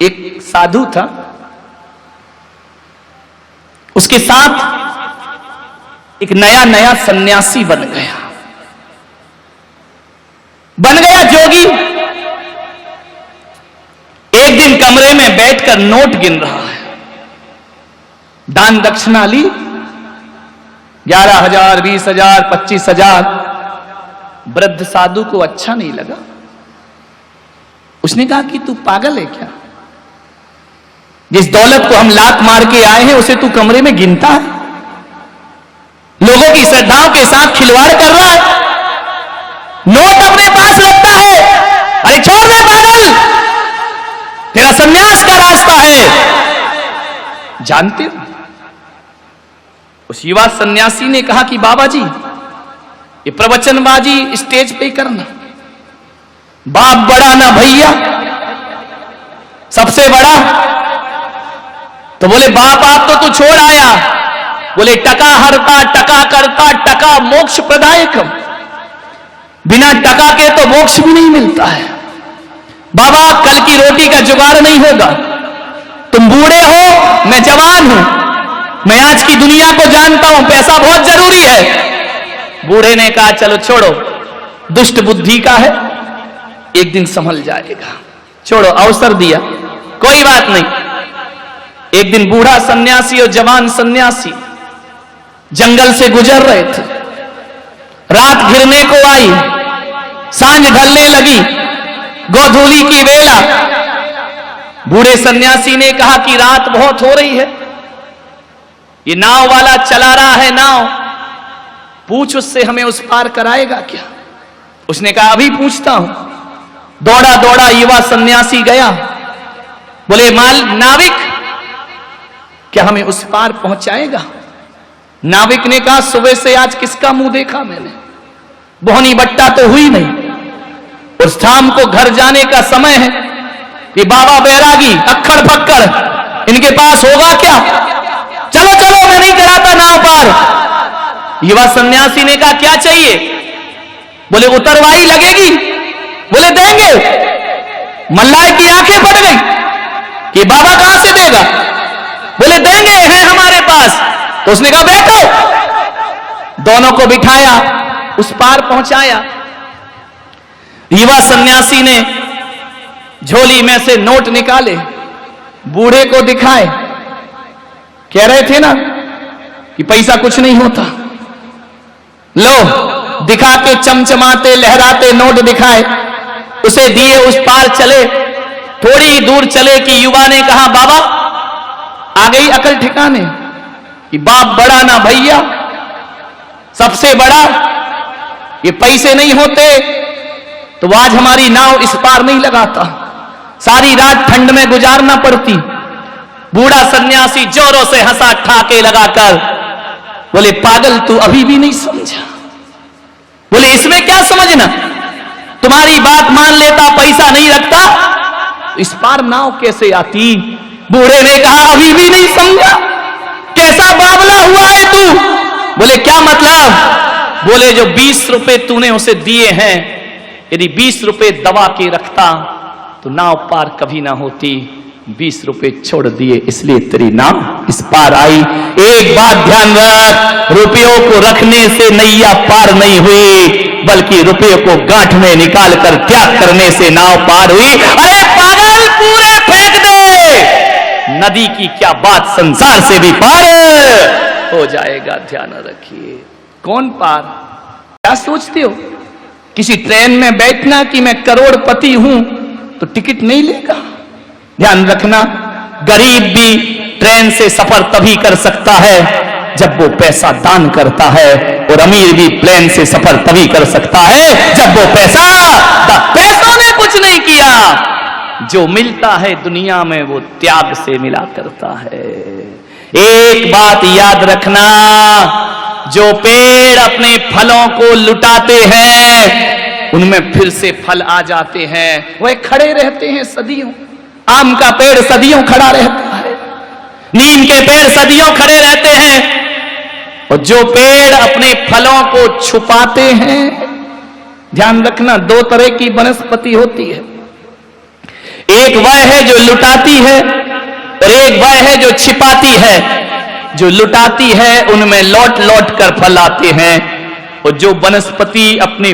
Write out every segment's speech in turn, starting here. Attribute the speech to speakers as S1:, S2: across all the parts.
S1: एक साधु था, उसके साथ एक नया नया सन्यासी बन गया जोगी। एक दिन कमरे में बैठकर नोट गिन रहा है, दान दक्षिणा ली 11,000, 20,000, 25,000। वृद्ध साधु को अच्छा नहीं लगा। उसने कहा कि तू पागल है क्या? जिस दौलत को हम लात मार के आए हैं उसे तू कमरे में गिनता है? लोगों की श्रद्धाओं के साथ खिलवाड़ कर रहा है, नोट अपने पास रखता है। अरे छोड़ दे पागल, तेरा संन्यास का रास्ता है। जानते हो, उस युवा सन्यासी ने कहा कि बाबा जी, ये प्रवचनबाजी स्टेज पे ही करना, बाप बड़ा ना भैया, सबसे बड़ा। तो बोले बाप आप तो तू छोड़ आया। बोले टका हरता, टका करता, टका मोक्ष प्रदायकम। बिना टका के तो मोक्ष भी नहीं मिलता है। बाबा कल की रोटी का जुगाड़ नहीं होगा। तुम बूढ़े हो, मैं जवान हूं, मैं आज की दुनिया को जानता हूं, पैसा बहुत जरूरी है। बूढ़े ने कहा चलो छोड़ो, दुष्ट बुद्धि का है, एक दिन संभल जाएगा, छोड़ो। अवसर दिया, कोई बात नहीं। एक दिन बूढ़ा सन्यासी और जवान सन्यासी जंगल से गुजर रहे थे। रात घिरने को आई, सांझ ढलने लगी, गोधूली की वेला। बूढ़े सन्यासी ने कहा कि रात बहुत हो रही है, ये नाव वाला चला रहा है नाव, पूछ उससे हमें उस पार कराएगा क्या? उसने कहा अभी पूछता हूं। दौड़ा दौड़ा युवा सन्यासी गया। बोले नाविक, क्या हमें उस पार पहुंचाएगा? नाविक ने कहा सुबह से आज किसका मुंह देखा मैंने, बोहनी बट्टा तो हुई नहीं, और शाम को घर जाने का समय है। ये बाबा बैरागी अक्खड़ फक्कड़, इनके पास होगा क्या? चलो चलो, मैं नहीं कराता नाव पार। युवा सन्यासी ने कहा क्या चाहिए? बोले उतरवाई लगेगी। बोले देंगे। मल्लाह की आंखें पड़ गई कि बाबा कहां से देगा? बोले देंगे, है हमारे पास। तो उसने कहा बैठो। दोनों को बिठाया, उस पार पहुंचाया। युवा सन्यासी ने झोली में से नोट निकाले, बूढ़े को दिखाए। कह रहे थे ना कि पैसा कुछ नहीं होता, लो दिखा के चमचमाते लहराते नोट दिखाए, उसे दिए, उस पार चले। थोड़ी ही दूर चले कि युवा ने कहा बाबा आ गई अकल ठिकाने, कि बाप बड़ा ना भैया, सबसे बड़ा। ये पैसे नहीं होते तो आज हमारी नाव इस पार नहीं लगाता, सारी रात ठंड में गुजारना पड़ती। बूढ़ा सन्यासी जोरों से हंसा ठाके लगाकर। बोले पागल, तू अभी भी नहीं समझा? बोले इसमें क्या समझना, तुम्हारी बात मान लेता, पैसा नहीं रखता, इस पार नाव कैसे आती? बूढ़े ने कहा अभी भी नहीं समझा, कैसा बावला हुआ है तू? बोले क्या मतलब? बोले जो 20 रुपए तूने उसे दिए हैं, यदि 20 रुपए दबा के रखता तो नाव पार कभी ना होती। 20 रुपए छोड़ दिए इसलिए तेरी नाव इस पार आई। एक बात ध्यान रख, रुपयों को रखने से नैया पार नहीं हुई, बल्कि रुपयों को गांठ में निकाल कर त्याग करने से नाव पार हुई। अरे पागल, पूरे फेंक दे, नदी की क्या बात, संसार से भी पार हो जाएगा। ध्यान रखिए। कौन पार? क्या सोचते हो किसी ट्रेन में बैठना कि मैं करोड़पति हूं तो टिकट नहीं लेगा? ध्यान रखना, गरीब भी ट्रेन से सफर तभी कर सकता है जब वो पैसा दान करता है, और अमीर भी प्लेन से सफर तभी कर सकता है जब वो पैसों ने कुछ नहीं किया। जो मिलता है दुनिया में वो त्याग से मिला करता है। एक बात याद रखना, जो पेड़ अपने फलों को लुटाते हैं उनमें फिर से फल आ जाते हैं, वह खड़े रहते हैं सदियों। आम का पेड़ सदियों खड़ा रहता है, नीम के पेड़ सदियों खड़े रहते हैं, और जो पेड़ अपने फलों को छुपाते हैं, ध्यान रखना, दो तरह की वनस्पति होती है। एक वह है जो लुटाती है और एक वह है जो छिपाती है। जो लुटाती है उनमें लौट लौट कर फल आते हैं, और जो वनस्पति अपने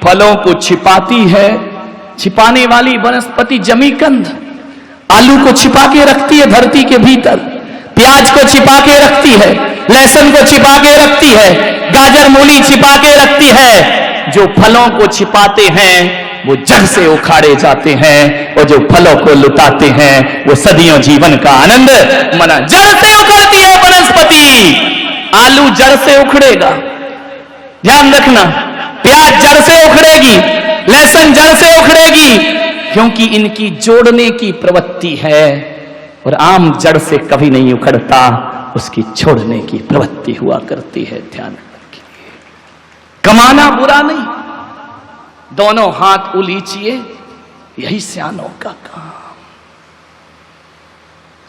S1: फलों को छिपाती है, छिपाने वाली वनस्पति जमीकंद आलू को छिपा के रखती है धरती के भीतर, प्याज को छिपा के रखती है, लहसुन को छिपा के रखती है, गाजर मूली छिपा के रखती है। जो फलों को छिपाते हैं वो जड़ से उखाड़े जाते हैं, और जो फलों को लुटाते हैं वो सदियों जीवन का आनंद मना। जड़ से उखड़ती है वनस्पति, आलू जड़ से उखड़ेगा, ध्यान रखना। प्याज जड़ से उखड़ेगी, लहसुन जड़ से उखड़ेगी, क्योंकि इनकी जोड़ने की प्रवृत्ति है। और आम जड़ से कभी नहीं उखड़ता, उसकी छोड़ने की प्रवृत्ति हुआ करती है। ध्यान रखिए, कमाना बुरा नहीं, दोनों हाथ उलीचिए, यही सियानों का काम।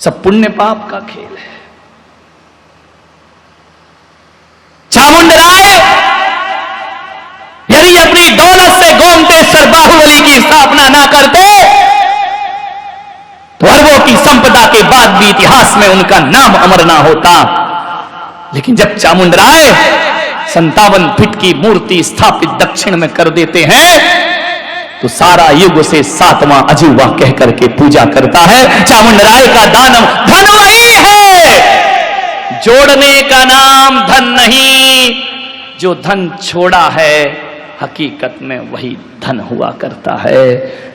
S1: सब पुण्य पाप का खेल है। चामुंडराय यदि अपनी दौलत से गोमतेश्वर बाहुबली की स्थापना ना करते तो अरबों की संपदा के बाद भी इतिहास में उनका नाम अमर ना होता। लेकिन जब चामुंडराय 57 फीट की मूर्ति स्थापित दक्षिण में कर देते हैं तो सारा युग उसे 7वां अजूबा कह करके पूजा करता है। चामुंडराय का दानव धन वही है, जोड़ने का नाम धन नहीं। जो धन छोड़ा है हकीकत में वही धन हुआ करता है।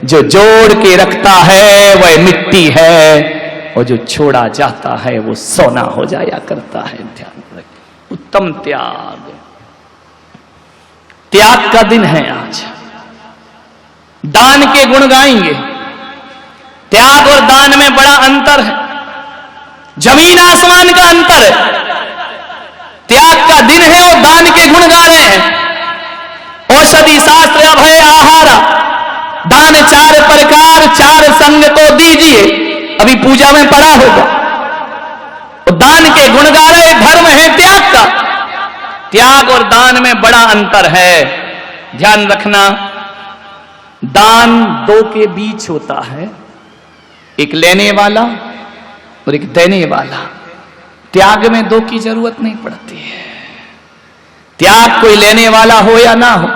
S1: जो जोड़ के रखता है वह मिट्टी है, और जो छोड़ा जाता है वो सोना हो जाया करता है। ध्यान रखें। उत्तम त्याग, त्याग का दिन है आज। दान के गुण गाएंगे। त्याग और दान में बड़ा अंतर है, जमीन आसमान का अंतर है। त्याग का दिन है और दान के गुण गा रहे हैं। औषधि शास्त्र अभय आहारा, दान 4 प्रकार 4 संग को दीजिए, अभी पूजा में पढ़ा होगा। और दान के गुण गा रहे, धर्म है त्याग का। त्याग और दान में बड़ा अंतर है, ध्यान रखना। दान 2 के बीच होता है, एक लेने वाला और एक देने वाला। त्याग में 2 की जरूरत नहीं पड़ती है। त्याग कोई लेने वाला हो या ना हो,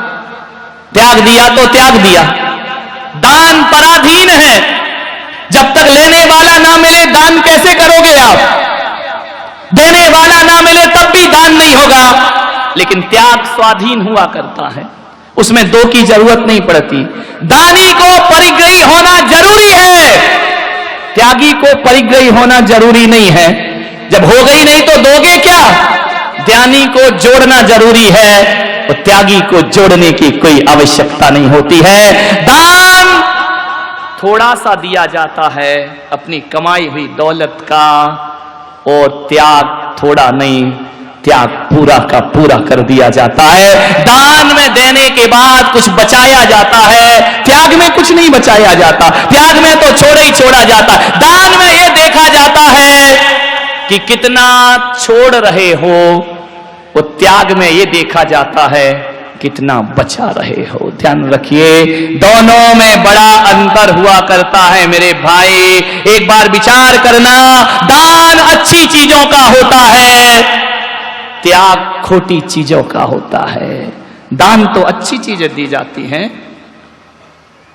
S1: त्याग दिया तो त्याग दिया। दान पराधीन है, जब तक लेने वाला ना मिले दान कैसे करोगे आप? देने वाला ना मिले तब भी दान नहीं होगा। लेकिन त्याग स्वाधीन हुआ करता है, उसमें 2 की जरूरत नहीं पड़ती। दानी को परिग्रही होना जरूरी है, त्यागी को परिग्रही होना जरूरी नहीं है। जब हो गई नहीं तो दोगे क्या? ज्ञानी को जोड़ना जरूरी है और त्यागी को जोड़ने की कोई आवश्यकता नहीं होती है। दान थोड़ा सा दिया जाता है अपनी कमाई हुई दौलत का, और त्याग थोड़ा नहीं, त्याग पूरा का पूरा कर दिया जाता है। दान में देने के बाद कुछ बचाया जाता है, त्याग में कुछ नहीं बचाया जाता। त्याग में तो छोड़ा ही छोड़ा जाता। दान में यह देखा जाता है कि कितना छोड़ रहे हो, और त्याग में यह देखा जाता है कितना बचा रहे हो। ध्यान रखिए, दोनों में बड़ा अंतर हुआ करता है मेरे भाई। एक बार विचार करना, दान अच्छी चीजों का होता है, त्याग खोटी चीजों का होता है। दान तो अच्छी चीजें दी जाती हैं,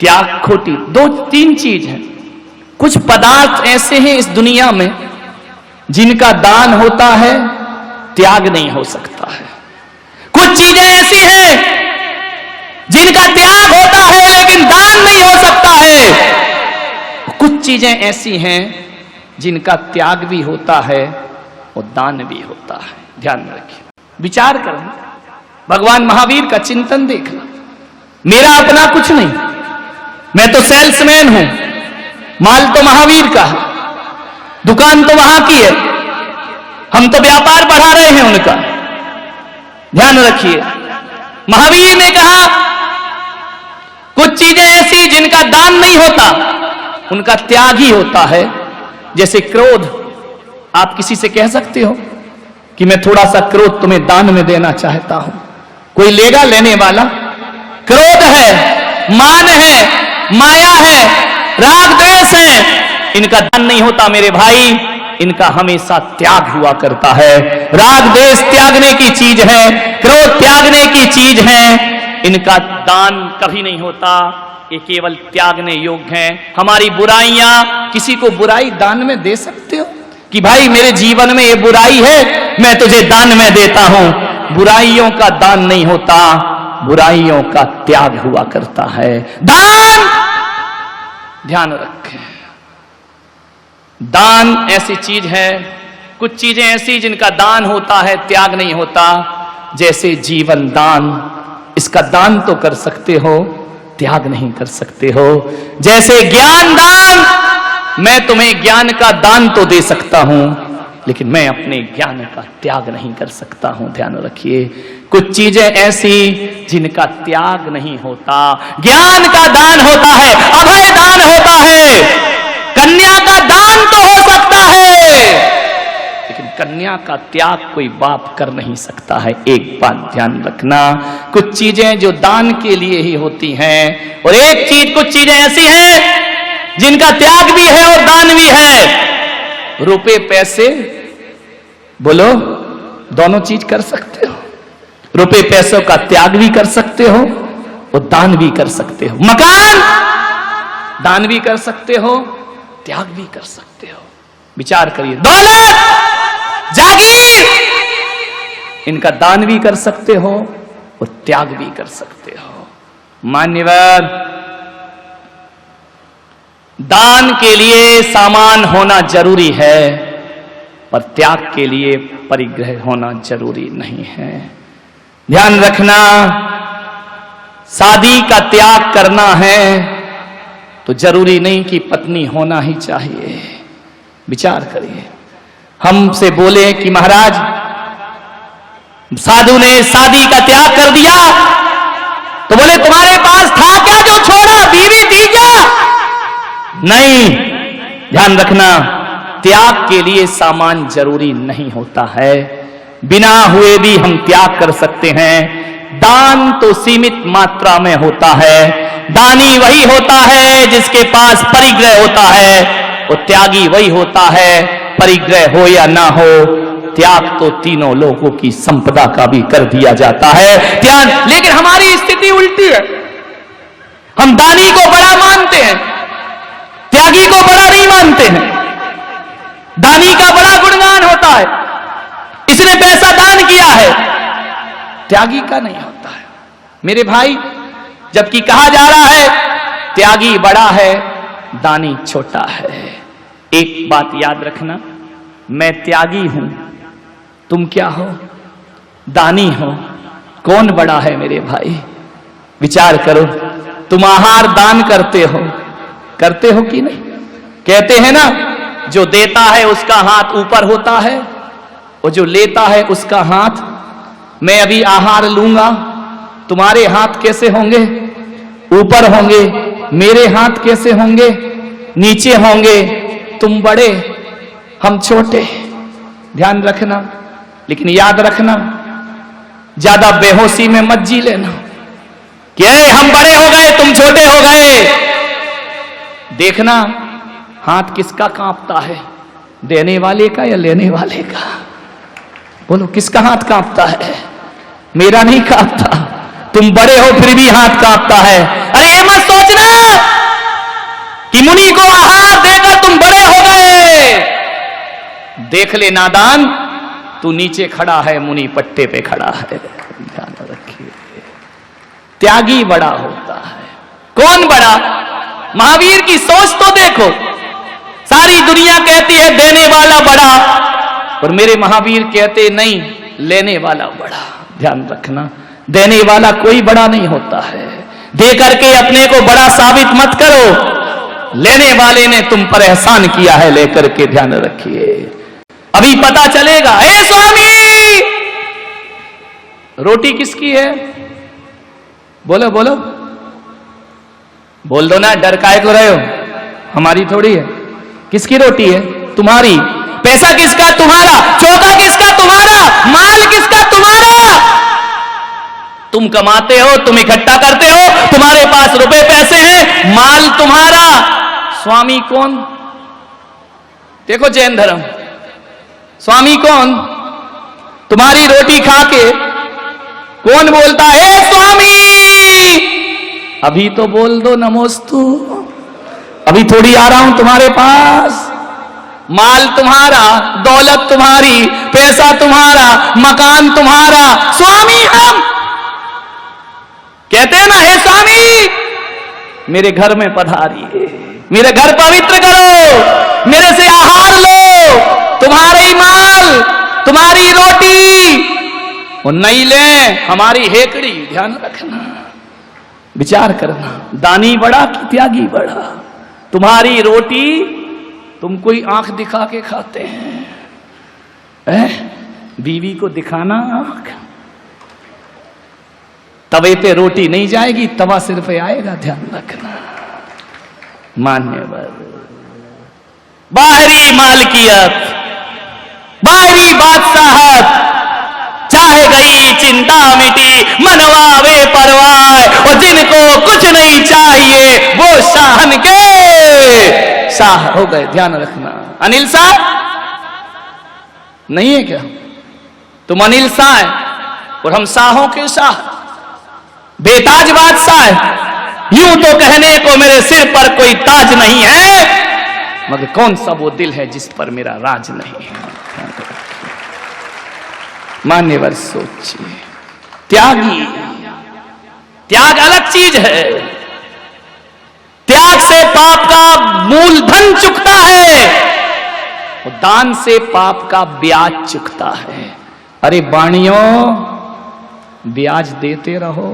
S1: त्याग खोटी। 2-3 चीज है। कुछ पदार्थ ऐसे हैं इस दुनिया में जिनका दान होता है, त्याग नहीं हो सकता है। कुछ चीजें ऐसी हैं जिनका त्याग होता है लेकिन दान नहीं हो सकता है। कुछ चीजें ऐसी हैं जिनका त्याग भी होता है और दान भी होता है। ध्यान रखिए, विचार करना, भगवान महावीर का चिंतन देखना। मेरा अपना कुछ नहीं, मैं तो सेल्समैन हूं, माल तो महावीर का है, दुकान तो वहां की है, हम तो व्यापार बढ़ा रहे हैं उनका। ध्यान रखिए, महावीर ने कहा कुछ चीजें ऐसी जिनका दान नहीं होता, उनका त्याग ही होता है। जैसे क्रोध, आप किसी से कह सकते हो कि मैं थोड़ा सा क्रोध तुम्हें दान में देना चाहता हूं, कोई लेगा लेने वाला? क्रोध है, मान है, माया है, राग द्वेष है, इनका दान नहीं होता मेरे भाई, इनका हमेशा त्याग हुआ करता है। राग द्वेष त्यागने की चीज है, क्रोध त्यागने की चीज है, इनका दान कभी नहीं होता, ये केवल त्यागने योग्य हैं। हमारी बुराइयां, किसी को बुराई दान में दे सकते हो कि भाई मेरे जीवन में ये बुराई है, मैं तुझे दान में देता हूं? बुराइयों का दान नहीं होता, बुराइयों का त्याग हुआ करता है। दान, ध्यान रखें, दान ऐसी चीज है, कुछ चीजें ऐसी जिनका दान होता है, त्याग नहीं होता। जैसे जीवन दान, इसका दान तो कर सकते हो, त्याग नहीं कर सकते हो। जैसे ज्ञान दान, मैं तुम्हें ज्ञान का दान तो दे सकता हूं, लेकिन मैं अपने ज्ञान का त्याग नहीं कर सकता हूं। ध्यान रखिए, कुछ चीजें ऐसी जिनका त्याग नहीं होता। ज्ञान का दान होता है, अभय दान होता है, कन्या का दान तो हो सकता है, लेकिन कन्या का त्याग कोई बाप कर नहीं सकता है। एक बात ध्यान रखना, कुछ चीजें जो दान के लिए ही होती हैं, और एक चीज, कुछ चीजें ऐसी हैं जिनका त्याग भी है और दान भी है। रुपए पैसे, बोलो, दोनों चीज कर सकते हो। रुपए पैसों का त्याग भी कर सकते हो और दान भी कर सकते हो। मकान, दान भी कर सकते हो, त्याग भी कर सकते हो। विचार करिए। दौलत, जागीर, इनका दान भी कर सकते हो और त्याग भी कर सकते हो। मान्यवर, दान के लिए सामान होना जरूरी है, पर त्याग के लिए परिग्रह होना जरूरी नहीं है। ध्यान रखना, शादी का त्याग करना है तो जरूरी नहीं कि पत्नी होना ही चाहिए। विचार करिए, हमसे बोले कि महाराज साधु ने शादी का त्याग कर दिया, तो बोले तुम्हारे पास था क्या जो छोड़ा, बीवी थी क्या? नहीं। ध्यान रखना, त्याग के लिए सामान जरूरी नहीं होता है, बिना हुए भी हम त्याग कर सकते हैं। दान तो सीमित मात्रा में होता है। दानी वही होता है जिसके पास परिग्रह होता है, और त्यागी वही होता है, परिग्रह हो या ना हो, त्याग तो तीनों लोगों की संपदा का भी कर दिया जाता है। ध्यान, लेकिन हमारी स्थिति उल्टी है, हम दानी को बड़ा मानते हैं, त्यागी को बड़ा नहीं मानते हैं। दानी का बड़ा गुणगान होता है, इसने पैसा दान किया है, त्यागी का नहीं होता है। मेरे भाई, जबकि कहा जा रहा है त्यागी बड़ा है, दानी छोटा है। एक बात याद रखना, मैं त्यागी हूं, तुम क्या हो? दानी हो। कौन बड़ा है मेरे भाई? विचार करो। तुम आहार दान करते हो कि नहीं? कहते हैं ना, जो देता है उसका हाथ ऊपर होता है और जो लेता है उसका हाथ। मैं अभी आहार लूंगा, तुम्हारे हाथ कैसे होंगे? ऊपर होंगे। मेरे हाथ कैसे होंगे? नीचे होंगे। तुम बड़े, हम छोटे। ध्यान रखना, लेकिन याद रखना, ज्यादा बेहोशी में मत जी लेना कि हम बड़े हो गए, तुम छोटे हो गए। देखना हाथ किसका कांपता है, देने वाले का या लेने वाले का? बोलो, किसका हाथ कांपता है? मेरा नहीं कांपता। तुम बड़े हो फिर भी हाथ कांपता है। अरे ये मत सोचना कि मुनि को आहार देकर तुम बड़े हो गए। देख ले नादान, तू नीचे खड़ा है, मुनि पट्टे पे खड़ा है। ध्यान रखिए, त्यागी बड़ा होता है। कौन बड़ा? महावीर की सोच तो देखो। सारी दुनिया कहती है देने वाला बड़ा, और मेरे महावीर कहते नहीं, लेने वाला बड़ा। ध्यान रखना, देने वाला कोई बड़ा नहीं होता है। दे करके अपने को बड़ा साबित मत करो, लेने वाले ने तुम पर एहसान किया है लेकर के। ध्यान रखिए, अभी पता चलेगा। ए स्वामी, रोटी किसकी है? बोलो बोलो, बोल दो ना, डर काहे को रहे हो? हमारी थोड़ी है। किसकी रोटी है? तुम्हारी। पैसा किसका? तुम्हारा। चौका किसका? तुम्हारा। माल किसका? तुम्हारा। तुम कमाते हो, तुम इकट्ठा करते हो, तुम्हारे पास रुपए पैसे हैं, माल तुम्हारा। स्वामी कौन? देखो जैन धर्म, स्वामी कौन? तुम्हारी रोटी खा के कौन बोलता है स्वामी? अभी तो बोल दो नमोस्तु, अभी थोड़ी आ रहा हूं तुम्हारे पास। माल तुम्हारा, दौलत तुम्हारी, पैसा तुम्हारा, मकान तुम्हारा, स्वामी हम। कहते हैं ना, हे स्वामी मेरे घर में पधारिए, मेरे घर पवित्र करो, मेरे से आहार लो, तुम्हारे ही माल, तुम्हारी रोटी और नहीं ले हमारी हेकड़ी। ध्यान रखना, विचार करना, दानी बड़ा कि त्यागी बड़ा? तुम्हारी रोटी तुम कोई आंख दिखा के खाते हैं, बीवी को दिखाना आंख, तवे पे रोटी नहीं जाएगी, तवा सिर पे आएगा। ध्यान रखना। मान्यवर बाहरी मालकियत, बाहरी बादशाहत, चाहे गई चिंता मिटी, मनवावे परवाह, और जिनको कुछ नहीं चाहिए वो शाहन के शाह हो गए। ध्यान रखना। अनिल शाह नहीं है क्या? तुम अनिल शाह है और हम शाहों के शाह, बेताज बादशाह है। यूं तो कहने को मेरे सिर पर कोई ताज नहीं है, मगर कौन सा वो दिल है जिस पर मेरा राज नहीं है। मान्यवर सोचिए, त्यागी, त्याग अलग चीज है। त्याग से पाप का मूलधन चुकता है और दान से पाप का ब्याज चुकता है। अरे बाणियों, ब्याज देते रहो,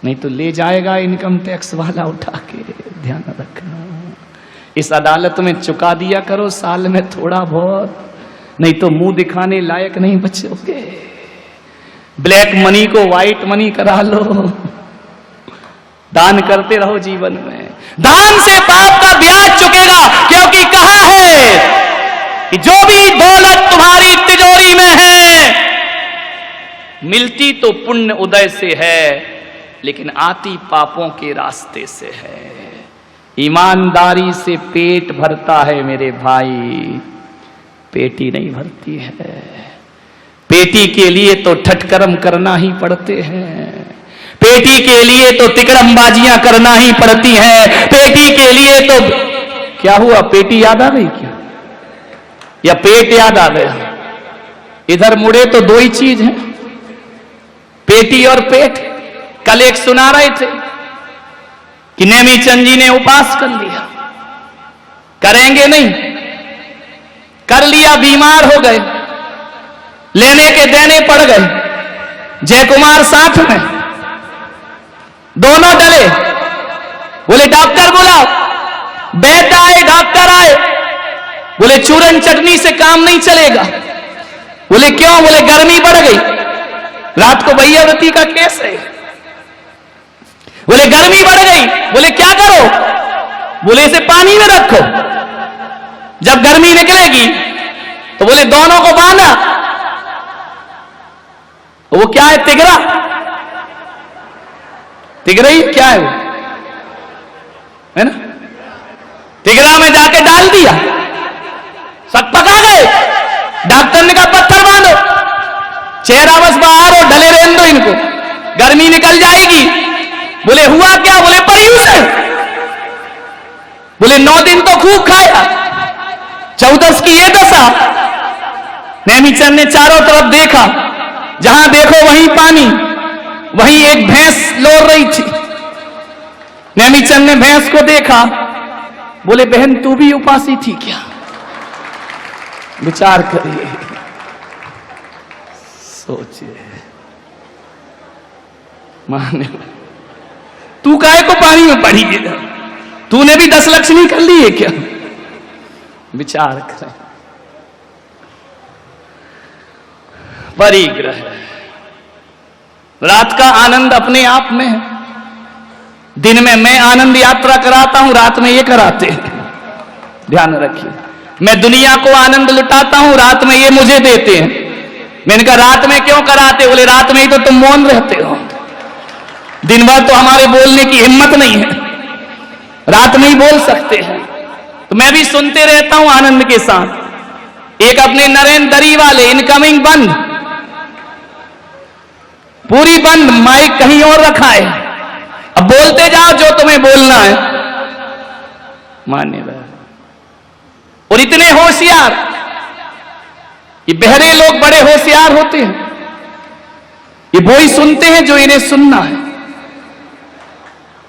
S1: नहीं तो ले जाएगा इनकम टैक्स वाला उठा के। ध्यान रखना। इस अदालत में चुका दिया करो साल में थोड़ा बहुत, नहीं तो मुंह दिखाने लायक नहीं बचोगे। ब्लैक मनी को व्हाइट मनी करा लो, दान करते रहो जीवन में। दान से पाप का ब्याज चुकेगा, क्योंकि कहा है कि जो भी दौलत तुम्हारी तिजोरी में है, मिलती तो पुण्य उदय से है, लेकिन आती पापों के रास्ते से है। ईमानदारी से पेट भरता है मेरे भाई, पेटी नहीं भरती है। पेटी के लिए तो ठटकर्म करना ही पड़ते हैं, पेटी के लिए तो तिकड़मबाजियां करना ही पड़ती हैं, पेटी के लिए तो क्या हुआ? पेटी याद आ गई क्या, या पेट याद आ गया? इधर मुड़े तो दो ही चीज है, पेटी और पेट। कल एक सुना रहे थे कि नेमीचंद जी ने उपास कर लिया, करेंगे नहीं, कर लिया, बीमार हो गए, लेने के देने पड़ गए। जयकुमार साथ में, दोनों डले, बोले डॉक्टर बुलाओ। वैद्य आए, डॉक्टर आए, बोले चूरन चटनी से काम नहीं चलेगा। बोले क्यों? बोले गर्मी बढ़ गई, रात को भैयावती का केस है। बोले गर्मी बढ़ गई। बोले क्या करो? बोले इसे पानी में रखो, जब गर्मी निकलेगी तो बोले दोनों को बांधा। वो क्या है? तिगरा। तिगरा ही क्या है वो, है ना? तिगरा में जाके डाल दिया, सब पका गए। डॉक्टर ने कहा पत्थर बांधो, चेहरा बस बाहर और ढले रहने दो इनको, गर्मी निकल जाएगी। बोले हुआ क्या? बोले पर्यूषण। बोले 9 दिन तो खूब खाया, 14 की ये दशा। नेमीचंद ने चारों तरफ देखा, जहां देखो वहीं पानी, वहीं एक भैंस लोर रही थी। नेमीचंद ने भैंस को देखा, बोले बहन तू भी उपासी थी क्या? विचार करिए, सोचिए। माने तू काहे को पानी में पड़ी है? तूने भी 10 लक्ष्मी कर ली है क्या? विचार करें। परिग्रह, रात का आनंद अपने आप में है। दिन में मैं आनंद यात्रा कराता हूं, रात में ये कराते हैं। ध्यान रखिए, मैं दुनिया को आनंद लुटाता हूं, रात में ये मुझे देते हैं। मैंने कहा रात में क्यों कराते? बोले रात में ही तो तुम मौन रहते हो, दिन भर तो हमारे बोलने की हिम्मत नहीं है। रात नहीं बोल सकते हैं, तो मैं भी सुनते रहता हूं आनंद के साथ। एक अपने नरेंद्र दरी वाले इनकमिंग बंद, पूरी बंद, माइक कहीं और रखा है, अब बोलते जाओ जो तुम्हें बोलना है, मान्य रहे। और इतने होशियार, ये बहरे लोग बड़े होशियार होते हैं, ये वो ही सुनते हैं जो इन्हें सुनना है,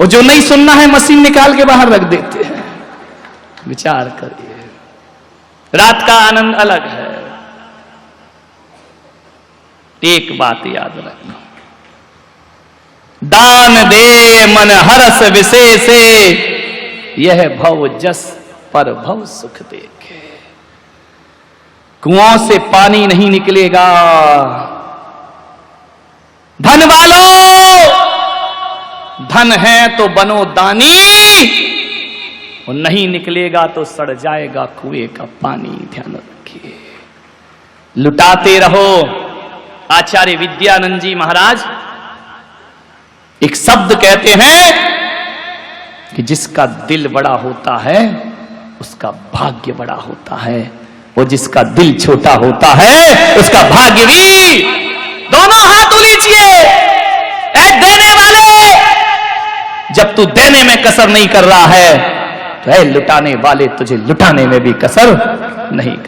S1: और जो नहीं सुनना है मशीन निकाल के बाहर रख देते हैं। विचार करिए, रात का आनंद अलग है। एक बात याद रखना, दान दे मन हरस विशेषे, यह भव जस पर भव सुख देखे। कुआं से पानी नहीं निकलेगा, धन वालों, धन है तो बनो दानी, और नहीं निकलेगा तो सड़ जाएगा कुएं का पानी। ध्यान रखिए, लुटाते रहो। आचार्य विद्यानंद जी महाराज एक शब्द कहते हैं कि जिसका दिल बड़ा होता है उसका भाग्य बड़ा होता है, और जिसका दिल छोटा होता है उसका भाग्य भी। दोनों हाथ उलीचिए, ऐ देने वाले, जब तू देने में कसर नहीं कर रहा है तो ऐ लुटाने वाले, तुझे लुटाने में भी कसर नहीं कर।